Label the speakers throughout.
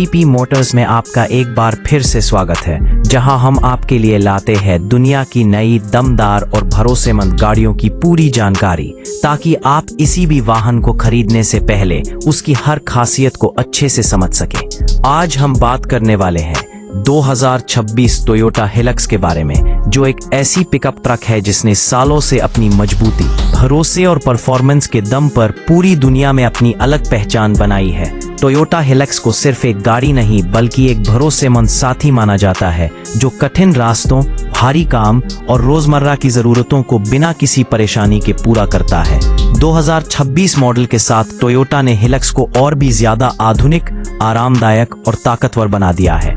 Speaker 1: AVP Motors में आपका एक बार फिर से स्वागत है, जहां हम आपके लिए लाते हैं दुनिया की नई दमदार और भरोसेमंद गाड़ियों की पूरी जानकारी, ताकि आप किसी भी वाहन को खरीदने से पहले उसकी हर खासियत को अच्छे से समझ सकें। आज हम बात करने वाले हैं 2026 टोयोटा हिलक्स के बारे में, जो एक ऐसी पिकअप ट्रक है जिसने सालों से अपनी मजबूती, भरोसे और परफॉर्मेंस के दम पर पूरी दुनिया में अपनी अलग पहचान बनाई है। टोयोटा हिलक्स को सिर्फ एक गाड़ी नहीं बल्कि एक भरोसेमंद साथी माना जाता है, जो कठिन रास्तों, भारी काम और रोजमर्रा की जरूरतों को बिना किसी परेशानी के पूरा करता है। 2026 मॉडल के साथ टोयोटा ने हिलक्स को और भी ज्यादा आधुनिक, आरामदायक और ताकतवर बना दिया है।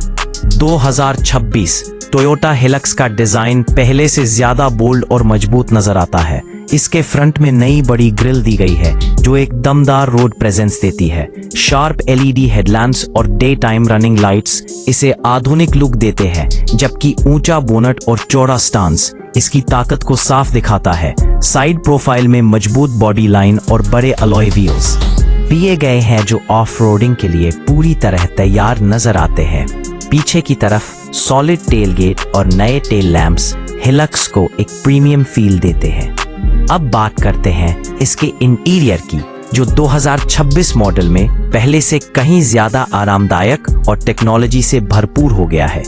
Speaker 1: 2026 टोयोटा हिलक्स का डिजाइन पहले से ज्यादा बोल्ड और मजबूत नजर आता है। इसके फ्रंट में नई बड़ी ग्रिल दी गई है, जो एक दमदार रोड प्रेजेंस देती है। शार्प LED हेडलैम्प्स और डे टाइम रनिंग लाइट्स इसे आधुनिक लुक देते हैं, जबकि ऊंचा बोनट और चौड़ा स्टांस इसकी ताकत को साफ दिखाता है। साइड प्रोफाइल में मजबूत बॉडी लाइन और बड़े अलॉय व्हील्स दिए गए हैं, जो ऑफ रोडिंग के लिए पूरी तरह तैयार नजर आते हैं। पीछे की तरफ सॉलिड टेलगेट और नए टेल लैंप्स हिलक्स को एक प्रीमियम फील देते हैं। अब बात करते हैं इसके इंटीरियर की, जो 2026 मॉडल में पहले से कहीं ज्यादा आरामदायक और टेक्नोलॉजी से भरपूर हो गया है।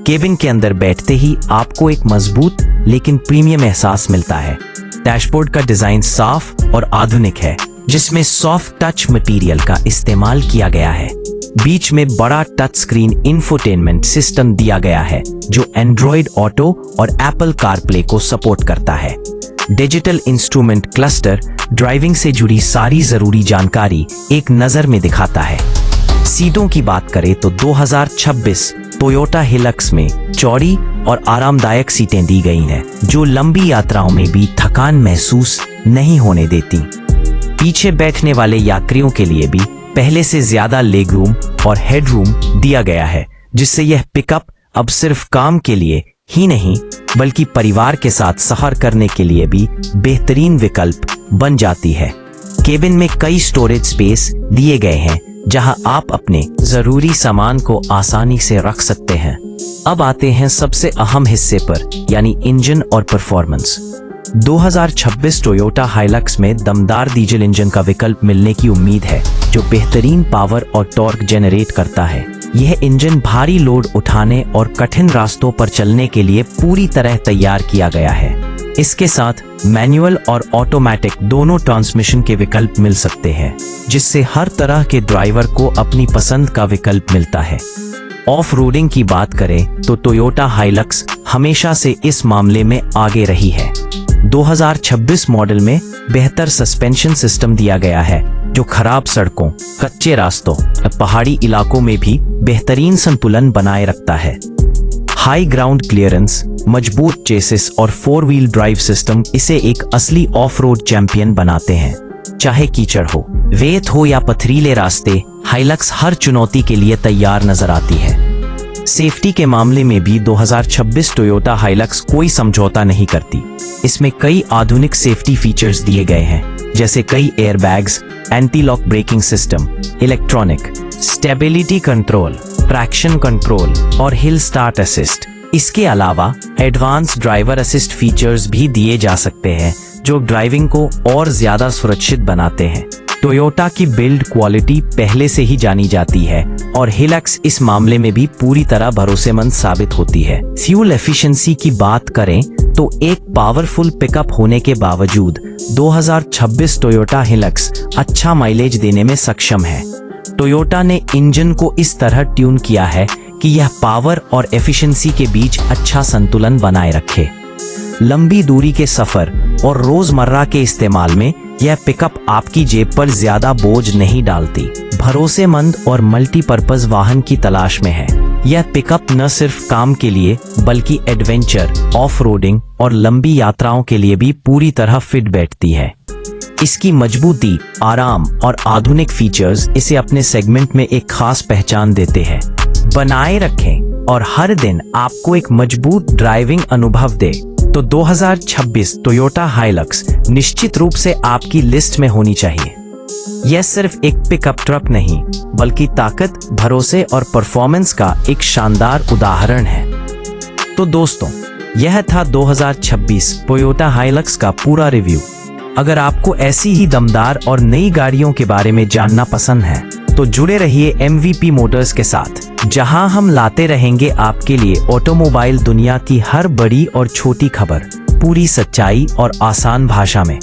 Speaker 1: केबिन के अंदर बैठते ही आपको एक मजबूत लेकिन प्रीमियम एहसास मिलता है। डैशबोर्ड का डिजाइन साफ और आधुनिक है, जिसमें सॉफ्ट टच मटेरियल का इस्तेमाल किया गया है। बीच में बड़ा टच स्क्रीन इंफोटेनमेंट सिस्टम दिया गया है, जो एंड्रॉयड ऑटो और एप्पल कारप्ले को सपोर्ट करता है। डिजिटल इंस्ट्रूमेंट क्लस्टर ड्राइविंग से जुड़ी सारी जरूरी जानकारी एक नजर में दिखाता है। सीटों की बात करें तो 2026 टोयोटा हिलक्स में चौड़ी और आरामदायक सीटें दी गई हैं, जो लंबी यात्राओं में भी थकान महसूस नहीं होने देती। पीछे बैठने वाले यात्रियों के लिए भी पहले से ज्यादा लेग रूम और हेड रूम दिया गया है, जिससे यह पिकअप अब सिर्फ काम के लिए ही नहीं बल्कि परिवार के साथ सफर करने के लिए भी बेहतरीन विकल्प बन जाती है। केबिन में कई स्टोरेज स्पेस दिए गए हैं, जहां आप अपने जरूरी सामान को आसानी से रख सकते हैं। अब आते हैं सबसे अहम हिस्से पर, यानी इंजन और परफॉर्मेंस। 2026 टोयोटा हाइलक्स में दमदार डीजल इंजन का विकल्प मिलने की उम्मीद है, जो बेहतरीन पावर और टॉर्क जेनरेट करता है। यह इंजन भारी लोड उठाने और कठिन रास्तों पर चलने के लिए पूरी तरह तैयार किया गया है। इसके साथ मैनुअल और ऑटोमेटिक दोनों ट्रांसमिशन के विकल्प मिल सकते हैं, जिससे हर तरह के ड्राइवर को अपनी पसंद का विकल्प मिलता है। ऑफ रोडिंग की बात करें तो टोयोटा हाइलक्स हमेशा से इस मामले में आगे रही है। 2026 मॉडल में बेहतर सस्पेंशन सिस्टम दिया गया है, जो खराब सड़कों, कच्चे रास्तों और पहाड़ी इलाकों में भी बेहतरीन संतुलन बनाए रखता है। हाई ग्राउंड क्लियरेंस, मजबूत चेसिस और 4 व्हील ड्राइव सिस्टम इसे एक असली ऑफ रोड चैंपियन बनाते हैं। चाहे कीचड़ हो, रेत हो या पथरीले रास्ते, हाइलक्स हर चुनौती के लिए तैयार नजर आती है। सेफ्टी के मामले में भी 2026 टोयोटा हाइलक्स कोई समझौता नहीं करती। इसमें कई आधुनिक सेफ्टी फीचर्स दिए गए हैं, जैसे कई airbags, anti lock braking system, electronic stability control, traction control और हिल स्टार्ट असिस्ट। इसके अलावा एडवांस ड्राइवर असिस्ट फीचर्स भी दिए जा सकते हैं, जो ड्राइविंग को और ज्यादा सुरक्षित बनाते हैं। टोयोटा की बिल्ड क्वालिटी पहले से ही जानी जाती है, और हिलक्स इस मामले में भी पूरी तरह भरोसेमंद साबित होती है। फ्यूल एफिशिएंसी की बात करें तो एक पावरफुल पिकअप होने के बावजूद 2026 टोयोटा हिलक्स अच्छा माइलेज देने में सक्षम है। टोयोटा ने इंजन को इस तरह ट्यून किया है कि यह पावर और एफिशिएंसी के बीच अच्छा संतुलन बनाए रखे। लंबी दूरी के सफर और रोजमर्रा के इस्तेमाल में यह पिकअप आपकी जेब पर ज्यादा बोझ नहीं डालती। भरोसेमंद और मल्टीपर्पज वाहन की तलाश में है, यह पिकअप न सिर्फ काम के लिए बल्कि एडवेंचर, ऑफ रोडिंग और लंबी यात्राओं के लिए भी पूरी तरह फिट बैठती है। इसकी मजबूती, आराम और आधुनिक फीचर्स इसे अपने सेगमेंट में एक खास पहचान देते हैं। बनाए रखें और हर दिन आपको एक मजबूत ड्राइविंग अनुभव दे तो 2026 टोयोटा हाइलक्स निश्चित रूप से आपकी लिस्ट में होनी चाहिए। यह सिर्फ एक पिकअप ट्रक नहीं, बल्कि ताकत, भरोसे और परफॉर्मेंस का एक शानदार उदाहरण है। तो दोस्तों, यह था 2026 टोयोटा हाइलक्स का पूरा रिव्यू। अगर आपको ऐसी ही दमदार और नई गाड़ियों के बारे में जानना पसंद है, तो जुड़े रहिए MVP मोटर्स के साथ, जहां हम लाते रहेंगे आपके लिए ऑटोमोबाइल दुनिया की हर बड़ी और छोटी खबर, पूरी सच्चाई और आसान भाषा में।